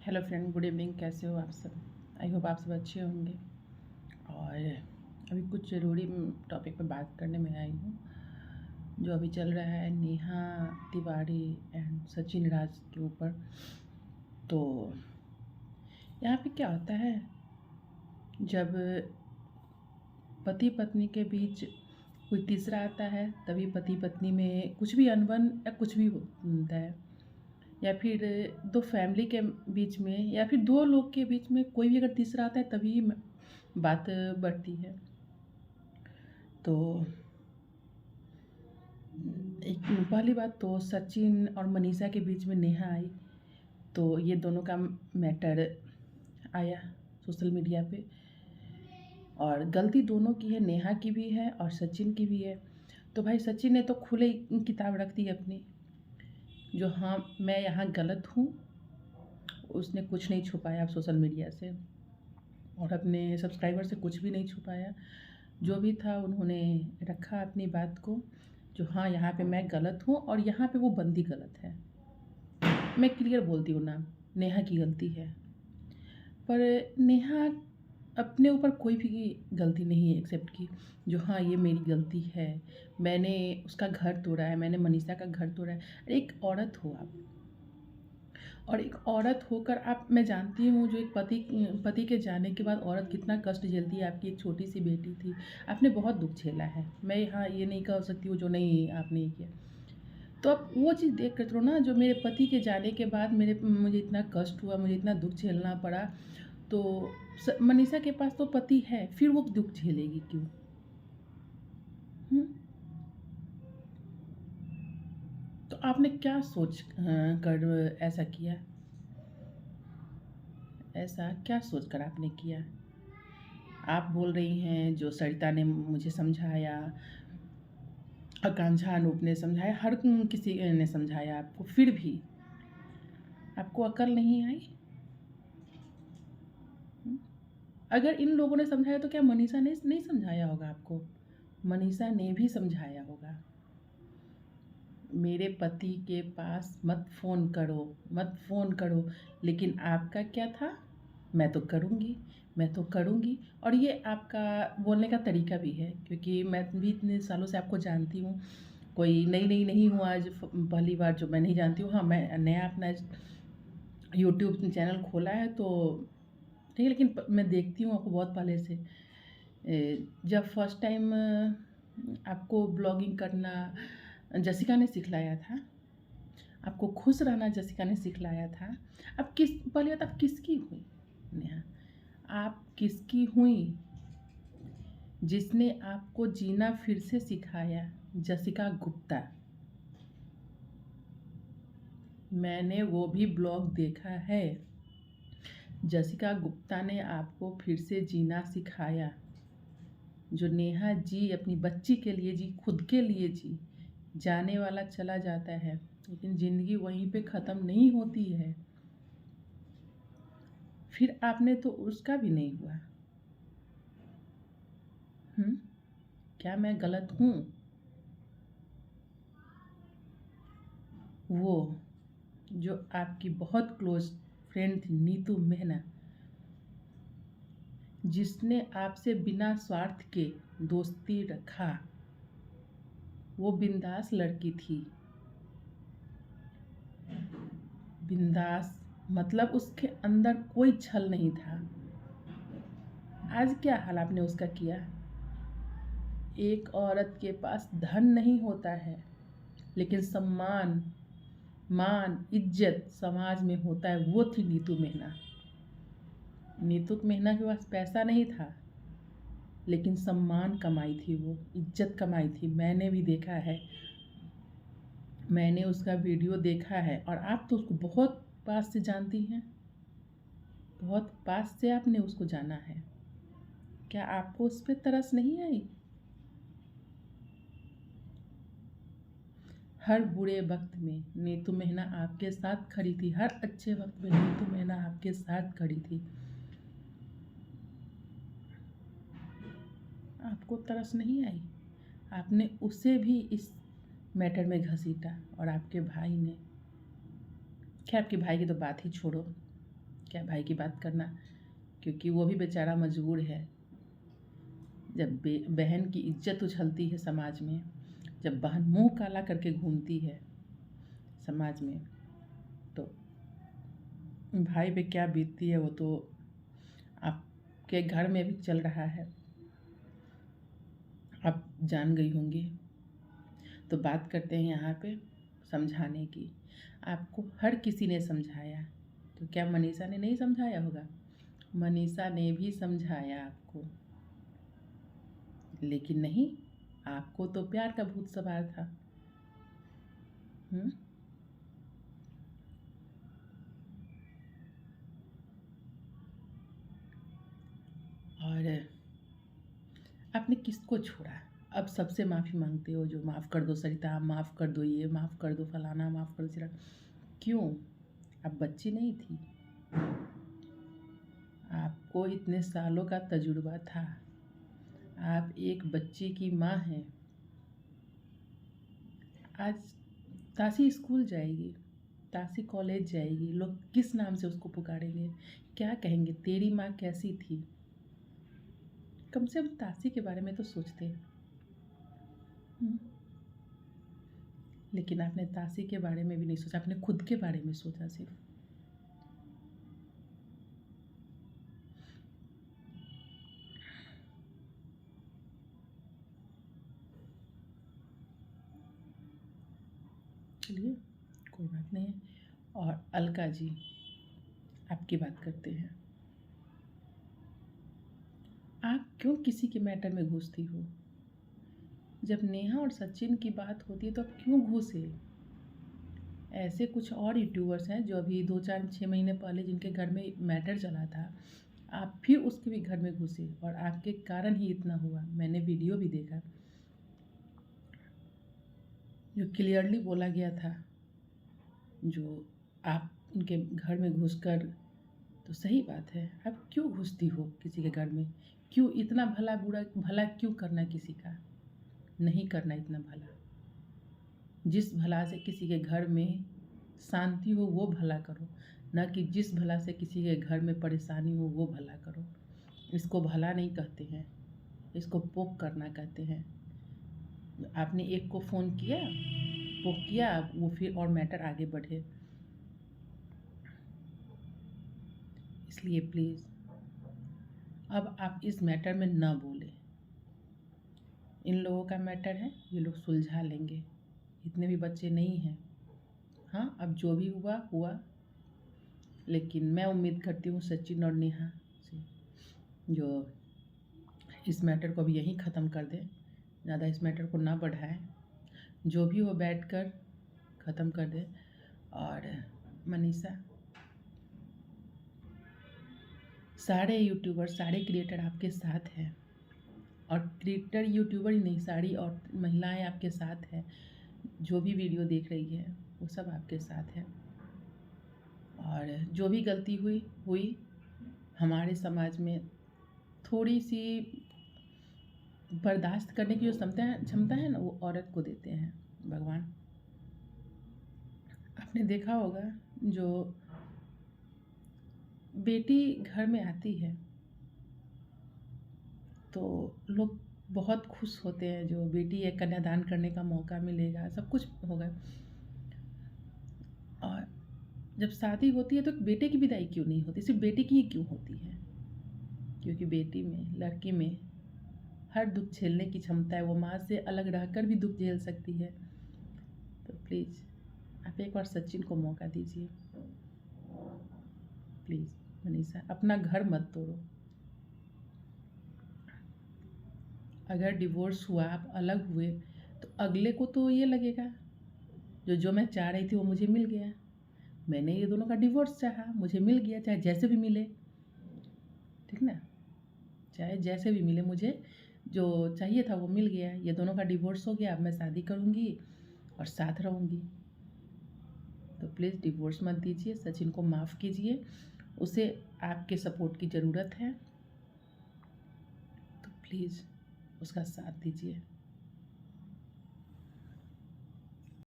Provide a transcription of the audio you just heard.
Hello friend, good evening. कैसे हो आप सब? आई होप आप सब अच्छे होंगे। और अभी कुछ ज़रूरी टॉपिक पर बात करने में आई हूँ, जो अभी चल रहा है नेहा तिवारी एंड सचिन राज के ऊपर। तो यहाँ पे क्या होता है, जब पति पत्नी के बीच कोई तीसरा आता है तभी पति पत्नी में कुछ भी अनबन या कुछ भी होता है, या फिर दो फैमिली के बीच में, या फिर दो लोग के बीच में कोई भी अगर तीसरा आता है तभी बात बढ़ती है। तो एक पहली बात तो सचिन और मनीषा के बीच में नेहा आई, तो ये दोनों का मैटर आया सोशल मीडिया पे। और गलती दोनों की है, नेहा की भी है और सचिन की भी है। तो भाई सचिन ने तो खुले ही किताब रख दी अपनी, जो हाँ मैं यहाँ गलत हूँ। उसने कुछ नहीं छुपाया सोशल मीडिया से, और अपने सब्सक्राइबर से कुछ भी नहीं छुपाया। जो भी था उन्होंने रखा अपनी बात को, जो हाँ यहाँ पे मैं गलत हूँ और यहाँ पे वो बंदी गलत है। मैं क्लियर बोलती हूँ ना, नेहा की गलती है। पर नेहा अपने ऊपर कोई भी गलती नहीं एक्सेप्ट की, जो हाँ ये मेरी गलती है, मैंने उसका घर तोड़ा है, मैंने मनीषा का घर तोड़ा है। एक औरत हो आप, और एक औरत होकर आप, मैं जानती हूँ जो एक पति के जाने के बाद औरत कितना कष्ट झेलती है। आपकी एक छोटी सी बेटी थी, आपने बहुत दुख झेला है। मैं यहाँ ये नहीं कह सकती हूँ जो नहीं आपने ये किया। तो आप वो चीज़ देख कर करो ना, जो मेरे पति के जाने के बाद मुझे इतना कष्ट हुआ, मुझे इतना दुख झेलना पड़ा। तो मनीषा के पास तो पति है, फिर वो दुख झेलेगी क्यों? हम्म? तो आपने क्या सोच कर ऐसा किया? ऐसा क्या सोच कर आपने किया? आप बोल रही हैं जो सरिता ने मुझे समझाया, आकांक्षा अनूप ने समझाया, हर किसी ने समझाया आपको, फिर भी आपको अकल नहीं आई? हम्म? अगर इन लोगों ने समझाया तो क्या मनीषा ने नहीं समझाया होगा आपको? मनीषा ने भी समझाया होगा। मेरे पति के पास मत फ़ोन करो, मत फ़ोन करो। लेकिन आपका क्या था? मैं तो करूँगी, मैं तो करूँगी। और ये आपका बोलने का तरीका भी है, क्योंकि मैं भी इतने सालों से आपको जानती हूँ। कोई नई नई नहीं हूँ आज, पहली बार जो मैं नहीं जानती हूँ। हाँ, मैं नया अपना यूट्यूब चैनल खोला है तो ठीक है, लेकिन मैं देखती हूँ आपको बहुत पहले से। जब फर्स्ट टाइम आपको ब्लॉगिंग करना जसिका ने सिखलाया था, आपको खुश रहना जसिका ने सिखलाया था। अब पहली बात, आप किसकी हुई नेहा? आप किसकी हुई? जिसने आपको जीना फिर से सिखाया, जसिका गुप्ता। मैंने वो भी ब्लॉग देखा है। जसिका गुप्ता ने आपको फिर से जीना सिखाया। जो नेहा जी अपनी बच्ची के लिए जी, खुद के लिए जी, जाने वाला चला जाता है, लेकिन ज़िंदगी वहीं पे ख़त्म नहीं होती है। फिर आपने तो उसका भी नहीं हुआ। हम्म? क्या मैं गलत हूँ? वो जो आपकी बहुत क्लोज फ्रेंड थी नीतू मेहना, जिसने आपसे बिना स्वार्थ के दोस्ती रखा, वो बिंदास लड़की थी। बिंदास मतलब उसके अंदर कोई छल नहीं था। आज क्या हाल आपने उसका किया? एक औरत के पास धन नहीं होता है, लेकिन सम्मान, मान, इज्जत समाज में होता है। वो थी नीतू मेहना। नीतू मेहना के पास पैसा नहीं था, लेकिन सम्मान कमाई थी, वो इज्जत कमाई थी। मैंने भी देखा है, मैंने उसका वीडियो देखा है। और आप तो उसको बहुत पास से जानती हैं, बहुत पास से आपने उसको जाना है। क्या आपको उस पर तरस नहीं आई? हर बुरे वक्त में नीतू मेहना आपके साथ खड़ी थी, हर अच्छे वक्त में नीतू मेहना आपके साथ खड़ी थी। आपको तरस नहीं आई? आपने उसे भी इस मैटर में घसीटा, और आपके भाई ने, खैर आपके भाई की तो बात ही छोड़ो। क्या भाई की बात करना, क्योंकि वो भी बेचारा मजबूर है। जब बहन की इज्जत उछलती है समाज में, जब बहन मुंह काला करके घूमती है समाज में, तो भाई पे क्या बीतती है वो तो आपके घर में भी चल रहा है, आप जान गई होंगी। तो बात करते हैं यहाँ पे समझाने की। आपको हर किसी ने समझाया, तो क्या मनीषा ने नहीं समझाया होगा? मनीषा ने भी समझाया आपको, लेकिन नहीं, आपको तो प्यार का भूत सवार था। और आपने किसको छोड़ा? अब सबसे माफ़ी मांगते हो, जो माफ़ कर दो सरिता, माफ़ कर दो ये, माफ़ कर दो फलाना, माफ़ कर दो चिरा। क्यों? अब बच्ची नहीं थी, आपको इतने सालों का तजुर्बा था, आप एक बच्चे की माँ हैं। आज तासी स्कूल जाएगी, तासी कॉलेज जाएगी, लोग किस नाम से उसको पुकारेंगे, क्या कहेंगे, तेरी माँ कैसी थी? कम से कम तासी के बारे में तो सोचते हैं। लेकिन आपने तासी के बारे में भी नहीं सोचा, आपने खुद के बारे में सोचा सिर्फ। चलिए, कोई बात नहीं है। और अलका जी, आपकी बात करते हैं। आप क्यों किसी के मैटर में घुसती हो? जब नेहा और सचिन की बात होती है तो आप क्यों घुसे? ऐसे कुछ और यूट्यूबर्स हैं जो अभी 2-4-6 महीने पहले जिनके घर में मैटर चला था, आप फिर उसके भी घर में घुसे और आपके कारण ही इतना हुआ। मैंने वीडियो भी देखा, जो क्लियरली बोला गया था, जो आप उनके घर में घुसकर, तो सही बात है, आप क्यों घुसती हो किसी के घर में? क्यों इतना भला क्यों करना किसी का? नहीं करना इतना भला। जिस भला से किसी के घर में शांति हो वो भला करो, ना कि जिस भला से किसी के घर में परेशानी हो वो भला करो। इसको भला नहीं कहते हैं, इसको पोक करना कहते हैं। आपने एक को फ़ोन किया, पोक किया, वो फिर और मैटर आगे बढ़े। इसलिए प्लीज़ अब आप इस मैटर में ना बोलें। इन लोगों का मैटर है, ये लोग सुलझा लेंगे, इतने भी बच्चे नहीं हैं। हाँ, अब जो भी हुआ हुआ, लेकिन मैं उम्मीद करती हूँ सचिन और नेहा से, जो इस मैटर को अब यहीं ख़त्म कर दें, ज़्यादा इस मैटर को ना बढ़ाएं, जो भी हो बैठकर ख़त्म कर दें। और मनीषा, सारे यूट्यूबर, सारे क्रिएटर आपके साथ हैं, और क्रिएटर यूट्यूबर ही नहीं, सारी और महिलाएं आपके साथ हैं। जो भी वीडियो देख रही है वो सब आपके साथ है। और जो भी गलती हुई हमारे समाज में थोड़ी सी बर्दाश्त करने की जो क्षमता है ना, वो औरत को देते हैं भगवान। आपने देखा होगा, जो बेटी घर में आती है तो लोग बहुत खुश होते हैं, जो बेटी है कन्यादान करने का मौका मिलेगा, सब कुछ होगा। और जब शादी होती है तो बेटे की विदाई क्यों नहीं होती, सिर्फ बेटे की ही क्यों होती है? क्योंकि बेटी में, लड़की में हर दुख झेलने की क्षमता है, वो माँ से अलग रहकर भी दुख झेल सकती है। तो प्लीज़ आप एक बार सचिन को मौका दीजिए। प्लीज़ मनीषा, अपना घर मत तोड़ो। अगर डिवोर्स हुआ, आप अलग हुए, तो अगले को तो ये लगेगा जो मैं चाह रही थी वो मुझे मिल गया। मैंने ये दोनों का डिवोर्स चाहा, मुझे मिल गया, चाहे जैसे भी मिले, ठीक ना, चाहे जैसे भी मिले, मुझे जो चाहिए था वो मिल गया। ये दोनों का डिवोर्स हो गया, अब मैं शादी करूँगी और साथ रहूँगी। तो प्लीज़ डिवोर्स मत दीजिए, सचिन को माफ़ कीजिए, उसे आपके सपोर्ट की ज़रूरत है, तो प्लीज़ उसका साथ दीजिए।